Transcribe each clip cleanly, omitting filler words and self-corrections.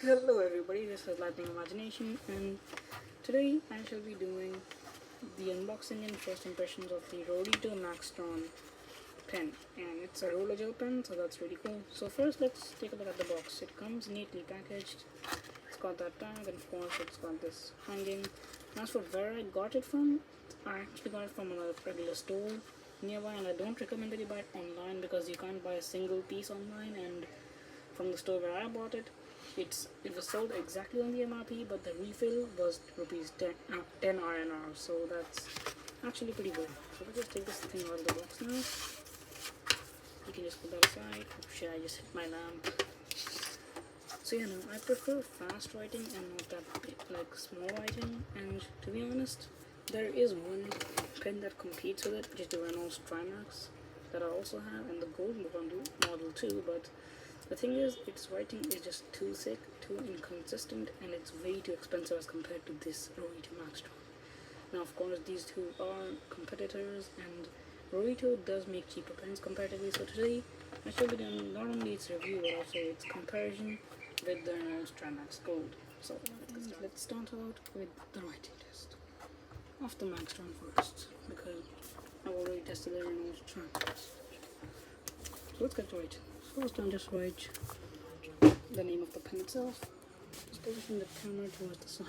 Hello everybody, this is Lightning Imagination, and today I shall be doing the unboxing and first impressions of the Rorito Maxtron pen, and it's a roller gel pen, so that's really cool. So first let's take a look at the box. It comes neatly packaged, it's got that tag, and of course it's got this hanging. As for where I got it from, I actually got it from a regular store nearby, and I don't recommend that you buy it online because you can't buy a single piece online, and from the store where I bought it, it was sold exactly on the MRP, but the refill was rupees 10 RNR, so that's actually pretty good. So let's just take this thing out of the box now. You can just put that aside. Oh shit, I just hit my lamp. So yeah, no, I prefer fast writing and not that small writing, and to be honest, there is one pen that competes with it, which is the Reynold Trimax that I also have, and the gold model too, but the thing is, its writing is just too thick, too inconsistent, and it's way too expensive as compared to this Rorito Maxtron. Now, of course, these two are competitors, and Rorito does make cheaper pens comparatively. So today, I shall be doing not only its review, but also its comparison with the Reynold Trimax Gold. So let's start out with the writing test of the Maxtron first, because I've already tested the Reynold Trimax. So let's get to it. First, I'll just write the name of the pen itself. Just position the camera towards the side.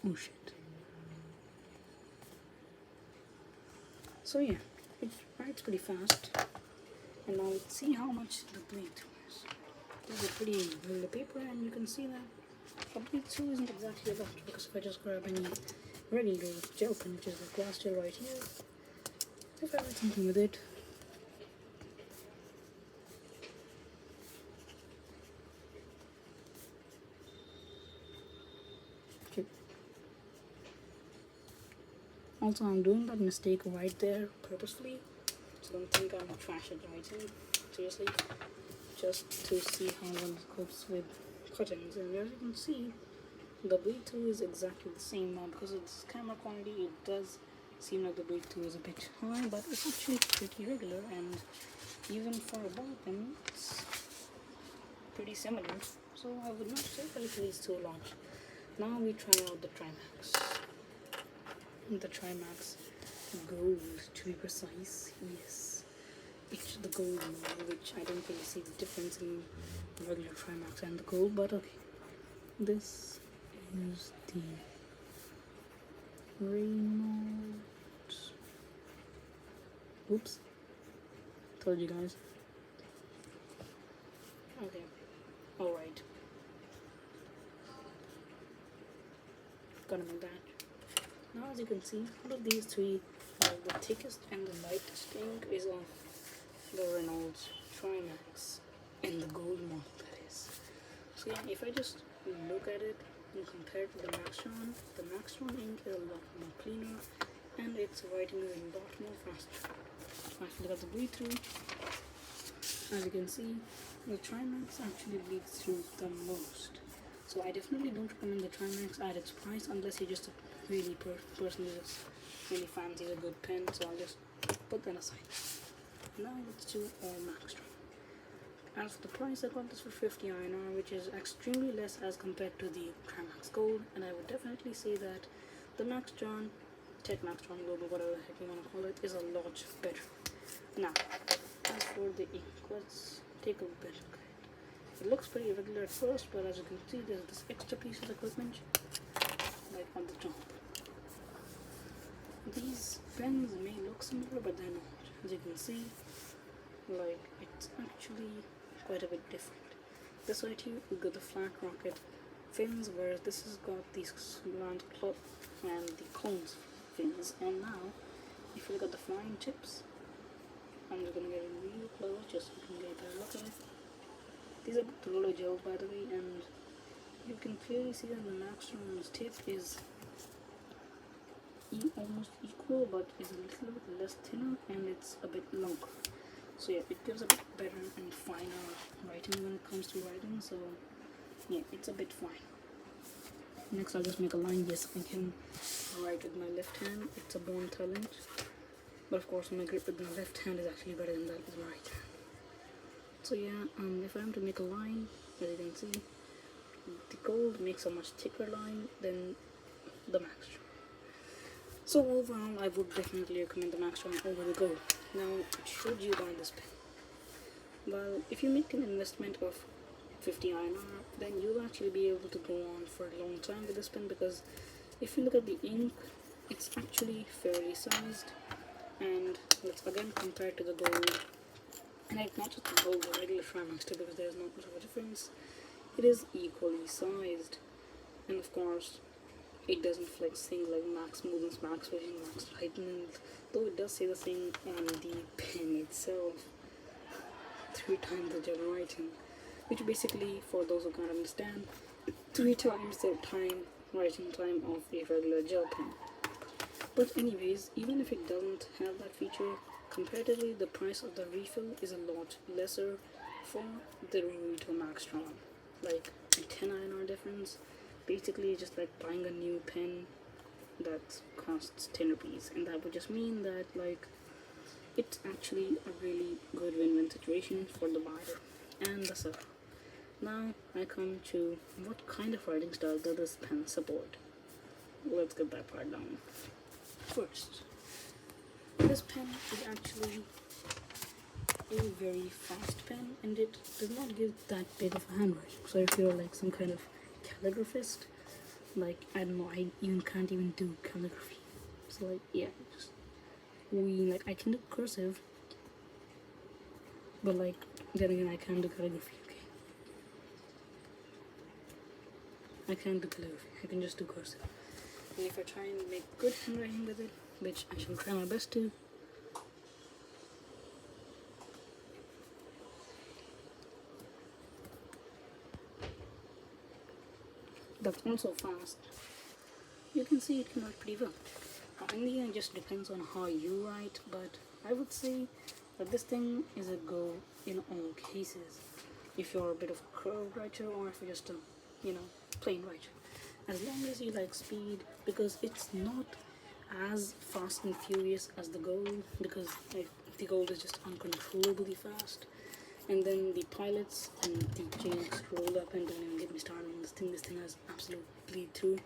Oh shit. So yeah, it writes pretty fast. And now let's see how much the bleed through is. This is a pretty regular paper, and you can see that a bleed through isn't exactly a lot, because if I just grab any regular gel pen, which is the glass gel right here, if I write something with it, okay. Also, I'm doing that mistake right there purposefully, so don't think I'm trash at writing, seriously, just to see how one copes with cuttings. And as you can see, the bleed through is exactly the same now. Because of this camera quality, it does seem like the bleed through is a bit high, but it's actually pretty regular, and even for a ball pen, it's pretty similar, so I would not say that it bleeds through a lot. Now we try out the Trimax. The Trimax Gold, to be precise, yes. It's the gold model, which I don't really see the difference in the regular Trimax and the gold, but okay. This is the Reynold. Oops. Told you guys. Okay. Alright. Gonna make that. Now, as you can see, out of these three, the thickest and the lightest ink is of the Reynold Trimax in the gold model, that is. So yeah, if I just look at it and compare it to the Maxtron ink is a lot more cleaner, and its writing is a lot more faster. If you look at the bleed through, as you can see, the Trimax actually bleeds through the most. So I definitely don't recommend the Trimax at its price unless you're just a really person who just really fancies a good pen. So I'll just put that aside. Now let's do Maxtron. As for the price, I got this for 50 INR, which is extremely less as compared to the Trimax Gold, and I would definitely say that the Maxtron, Maxtron Global, whatever the heck you want to call it, is a lot better. Now, as for the ink, let's take a bit look at it. It looks pretty regular at first, but as you can see, there's this extra piece of equipment, like on the top. These pens may look similar, but they're not. As you can see, like, it's actually quite a bit different. This right here, we got the flat rocket fins, whereas this has got these slant club and the cones fins. And now, if you look at the flying tips, I'm just gonna get it real close just so you can get a better look at it. These are roller gels, by the way, and you can clearly see that the Maxtron's tip is almost equal, but is a little bit less thinner, and it's a bit longer. So yeah, it gives a bit better and finer writing when it comes to writing. So yeah, it's a bit fine. Next I'll just make a line. Yes, I can write with my left hand. It's a born talent. But of course my grip with my left hand is actually better than that with my right hand. So yeah, if I am to make a line, as you can see, the gold makes a much thicker line than the Maxtron. So overall, I would definitely recommend the Maxtron over the gold. Now, should you buy this pen? Well, if you make an investment of 50 INR, then you'll actually be able to go on for a long time with this pen, because if you look at the ink, it's actually fairly sized, and let's again compare to the gold, and it's not just the gold, the regular Trimaxter, because there's not much of a difference. It is equally sized, and of course it doesn't flex things like max movements, max vision, max lightning, though it does say the same on the pen itself, 3 times the gel writing, which basically, for those who can't understand, 3 times the writing time of a regular gel pen. But anyways, even if it doesn't have that feature, comparatively the price of the refill is a lot lesser for the Rorito Maxtron, like a 10 INR difference. Basically just like buying a new pen that costs 10 rupees, and that would just mean that like it's actually a really good win-win situation for the buyer and the seller. Now I come to what kind of writing style does this pen support. Let's get that part down. First, this pen is actually a very fast pen, and it does not give that big of a handwriting. So if you're like some kind of calligraphist, like I don't know, I even can't even do calligraphy. So like yeah, just I can do cursive, but like then again I can't do calligraphy. Okay, I can't do calligraphy. I can just do cursive. And if I try and make good handwriting with it, which I shall try my best to, that's also fast, you can see it can write pretty well. In the end, it just depends on how you write, but I would say that this thing is a go in all cases. If you're a bit of a curved writer, or if you're just a, plain writer. As long as you like speed, because it's not as fast and furious as the gold, because the gold is just uncontrollably fast. And then the pilots and the jinx roll up, and don't even get me started on this thing. This thing has absolute bleed through.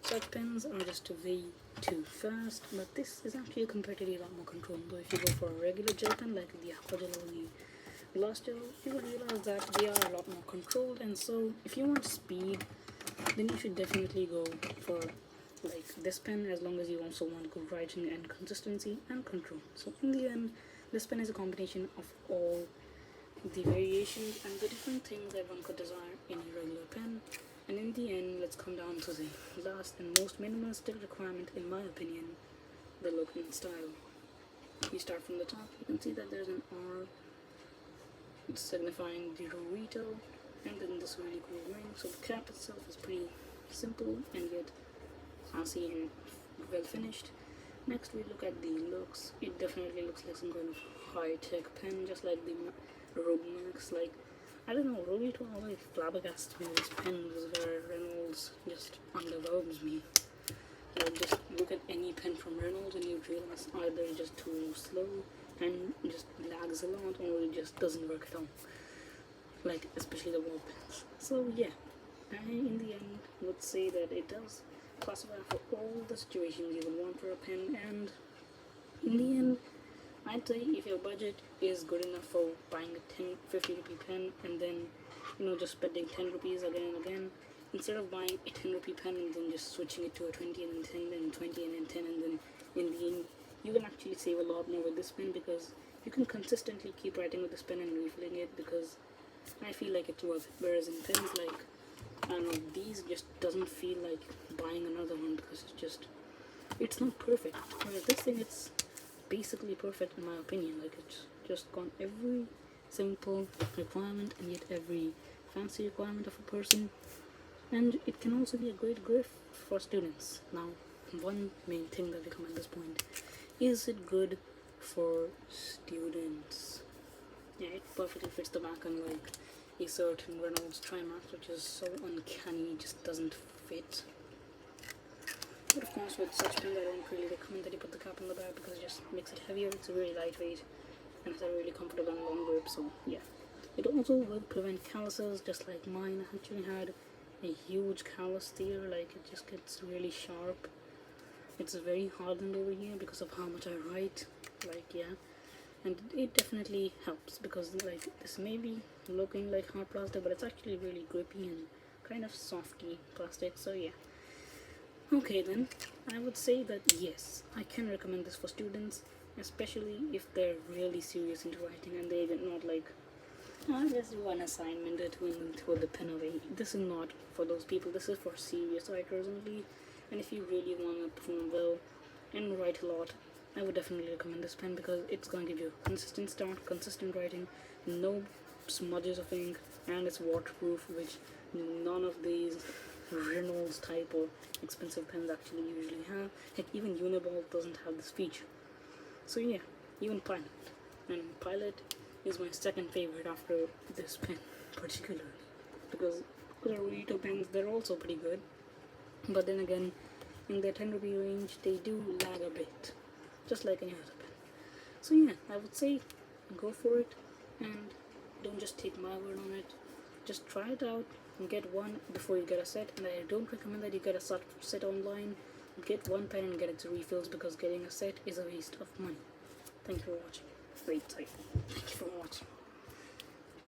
Such pens are just way too fast, but this is actually comparatively a lot more controlled. Though if you go for a regular gel pen like the aqua gel or the gloss gel, you will realize that they are a lot more controlled. And so if you want speed, then you should definitely go for like this pen, as long as you also want good writing and consistency and control. So in the end, this pen is a combination of all the variations and the different things that one could desire in a regular pen. And in the end, let's come down to the last and most minimalistic requirement, in my opinion, the look and style. You start from the top, you can see that there's an R signifying the Rorito, and then this really cool ring. So the cap itself is pretty simple and yet classy and well finished. Next we look at the looks. It definitely looks like some kind of high-tech pen, just like the Max. Like, I don't know, Rorito always flabbergasts me with his pens, where Reynolds just underwhelms me. Like, just look at any pen from Reynold and you realize either it's just too slow and just lags a lot, or it just doesn't work at all. Like, especially the wall pens. So yeah, I in the end would say that it does classify for all the situations you would want for a pen, and in the end, I'd say if your budget is good enough for buying a 50 rupee pen and then, just spending 10 rupees again and again, instead of buying a 10 rupee pen and then just switching it to a 20 and then 10 and 20 and then 10, and then in the end, you can actually save a lot more with this pen, because you can consistently keep writing with this pen and refilling it, because I feel like it's worth it. Whereas in pens like, I don't know, these just doesn't feel like buying another one, because it's not perfect. Whereas this thing, it's basically perfect in my opinion. Like, it's just got every simple requirement and yet every fancy requirement of a person, and it can also be a great grip for students. Now, one main thing that we come at this point, is it good for students? Yeah, it perfectly fits the back on like a certain Reynolds Trimax, which is so uncanny, it just doesn't weight. But of course with such pens I don't really recommend that you put the cap on the back because it just makes it heavier. It's really lightweight and it's a really comfortable and long grip, so yeah. It also will prevent calluses, just like mine. I actually had a huge callus there, like it just gets really sharp. It's very hardened over here because of how much I write, like yeah. And it definitely helps because like this may be looking like hard plastic, but it's actually really grippy and kind of softy plastic, so yeah. Okay then, I would say that yes, I can recommend this for students, especially if they're really serious into writing and they did not like, oh, just do an assignment or two and throw the pen away. This is not for those people. This is for serious writers only, and if you really want to perform well and write a lot, I would definitely recommend this pen because it's going to give you consistent start, consistent writing, no smudges of ink, and it's waterproof, which none of these Reynold's type or expensive pens actually usually have. Heck, even Uniball doesn't have this feature. So yeah, even Pilot. And Pilot is my second favorite after this pen particularly. Because the Rorito pens, they're also pretty good. But then again, in their 10 rupee range, they do lag a bit. Just like any other pen. So yeah, I would say go for it and don't just take my word on it. Just try it out and get one before you get a set, and I don't recommend that you get a set online. Get one pen and get its refills because getting a set is a waste of money. Thank you for watching. Wait, sorry. Thank you for watching.